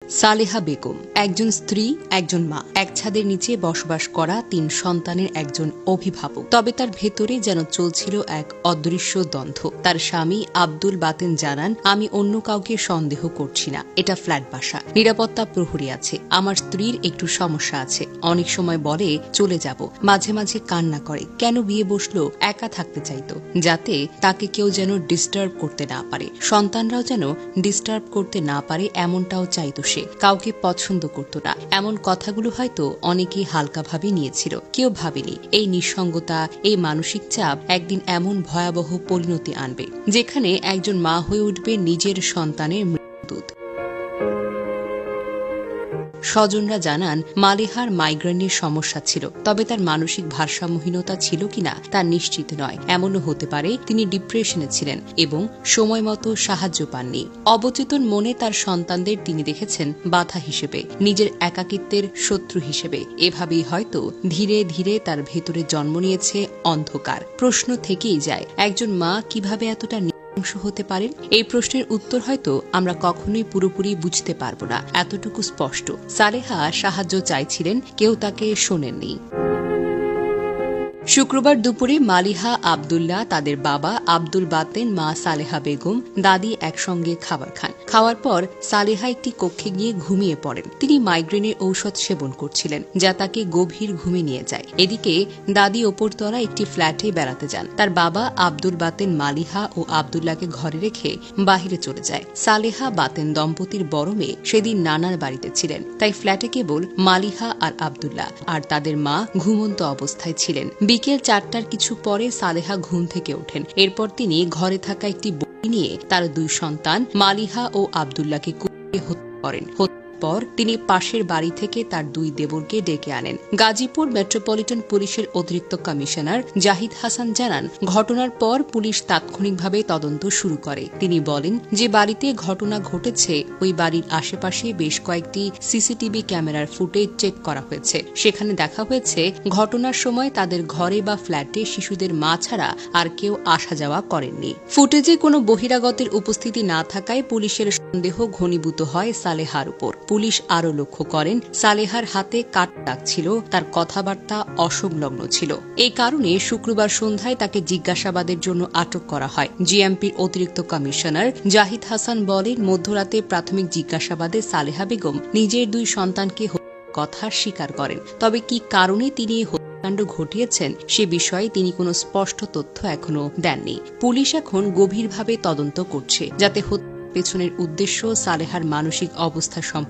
সালেহা বেগম একজন স্ত্রী, একজন মা, এক ছাদের নিচে বসবাস করা ৩ সন্তানের একজন অভিভাবক। তবে তার ভেতরে যেন চলছিল এক অদৃশ্য দ্বন্দ্ব। তার স্বামী আব্দুল বাতেন জানান, আমি অন্য কাউকে সন্দেহ করছি না, এটা ফ্ল্যাট বাসা, নিরাপত্তা প্রহরী আছে, আমার স্ত্রীর একটু সমস্যা আছে, অনেক সময় বলে চলে যাব, মাঝে মাঝে কান্না করে, কেন বিয়ে বসলো, একা থাকতে চাইতো, যাতে তাকে কেউ যেন ডিস্টার্ব করতে না পারে, সন্তানরাও যেন ডিস্টার্ব করতে না পারে এমনটাও চাইতো সে। কাউকে পছন্দ করত না, এমন কথাগুলো হয়তো অনেকেই হালকাভাবে নিয়েছিল। কেউ ভাবেনি এই নিঃসঙ্গতা, এই মানসিক চাপ একদিন এমন ভয়াবহ পরিণতি আনবে, যেখানে একজন মা হয়ে উঠবে নিজের সন্তানের মৃত্যুদূত। স্বজনরা জানান, মালিহার মাইগ্রেনের সমস্যা ছিল, তবে তার মানসিক ভারসাম্যহীনতা ছিল কিনা তা নিশ্চিত নয়। এমনও হতে পারে তিনি ডিপ্রেশনে ছিলেন এবং সময় মতো সাহায্য পাননি। অবচেতন মনে তার সন্তানদের তিনি দেখেছেন বাধা হিসেবে, নিজের একাকিত্বের শত্রু হিসেবে। এভাবেই হয়তো ধীরে ধীরে তার ভেতরে জন্ম নিয়েছে অন্ধকার। প্রশ্ন থেকেই যায়, একজন মা কিভাবে এতটা হতে পারেন? এই প্রশ্নের উত্তর হয়তো আমরা কখনোই পুরোপুরি বুঝতে পারব না, এতটুকু স্পষ্ট, সালেহা সাহায্য চাইছিলেন, কেউ তাকে শোনেননি। শুক্রবার দুপুরে মালিহা, আব্দুল্লাহ, তাদের বাবা আব্দুল বাতেন, মা সালেহা বেগম, দাদি একসঙ্গে খাবার খান। খাওয়ার পর সালেহা একটি কক্ষে গিয়ে ঘুমিয়ে পড়েন। তিনি মাইগ্রেনের ঔষধ সেবন করছিলেন, যা তাকে গভীর ঘুমে নিয়ে যায়। এদিকে দাদি ওপরতলা একটি ফ্ল্যাটে বেড়াতে যান। তার বাবা আব্দুল বাতেন মালিহা ও আব্দুল্লাহকে ঘরে রেখে বাহিরে চলে যায়। সালেহা বাতেন দম্পতির বড় মেয়ে সেদিন নানার বাড়িতে ছিলেন, তাই ফ্ল্যাটে কেবল মালিহা আর আব্দুল্লাহ, আর তাদের মা ঘুমন্ত অবস্থায় ছিলেন। বিকেল ৪টার কিছু পরে সালেহা ঘুম থেকে ওঠেন। এরপর তিনি ঘরে থাকা একটি বই নিয়ে তার ২ সন্তান মালিহা ও আব্দুল্লাহকে কুপিয়ে হত্যা করেন। পর তিনি পাশের বাড়ি থেকে তার ২ দেবরকে ডেকে আনেন। গাজীপুর মেট্রোপলিটন পুলিশের অতিরিক্ত কমিশনার জাহিদ হাসান জানান, ঘটনার পর পুলিশ তাৎক্ষণিকভাবে তদন্ত শুরু করে। তিনি বলেন, যে বাড়িতে ঘটনা ঘটেছে ওই বাড়ির আশেপাশে বেশ কয়েকটি সিসিটিভি ক্যামেরার ফুটেজ চেক করা হয়েছে। সেখানে দেখা হয়েছে ঘটনার সময় তাদের ঘরে বা ফ্ল্যাটে শিশুদের মা ছাড়া আর কেউ আসা যাওয়া করেননি। ফুটেজে কোনো বহিরাগতের উপস্থিতি না থাকায় পুলিশের সন্দেহ ঘনীভূত হয় সালেহার উপর। পুলিশ আরও লক্ষ্য করেন, সালেহার হাতে কাট দাগ ছিল, তার কথাবার্তা অসংলগ্ন ছিল। এই কারণে শুক্রবার সন্ধ্যায় তাকে জিজ্ঞাসাবাদের জন্য আটক করা হয়। জিএমপির অতিরিক্ত কমিশনার জাহিদ হাসান বলেন, মধ্যরাতে প্রাথমিক জিজ্ঞাসাবাদে সালেহা বেগম নিজের ২ সন্তানকে হত্যার কথা স্বীকার করেন। তবে কি কারণে তিনি হত্যাকাণ্ড ঘটিয়েছেন সে বিষয়ে তিনি কোনো স্পষ্ট তথ্য এখনো দেননি। পুলিশ এখন গভীরভাবে তদন্ত করছে, যাতে পেছনের উদ্দেশ্য, সালেহার মানসিক অবস্থা সম্পর্কে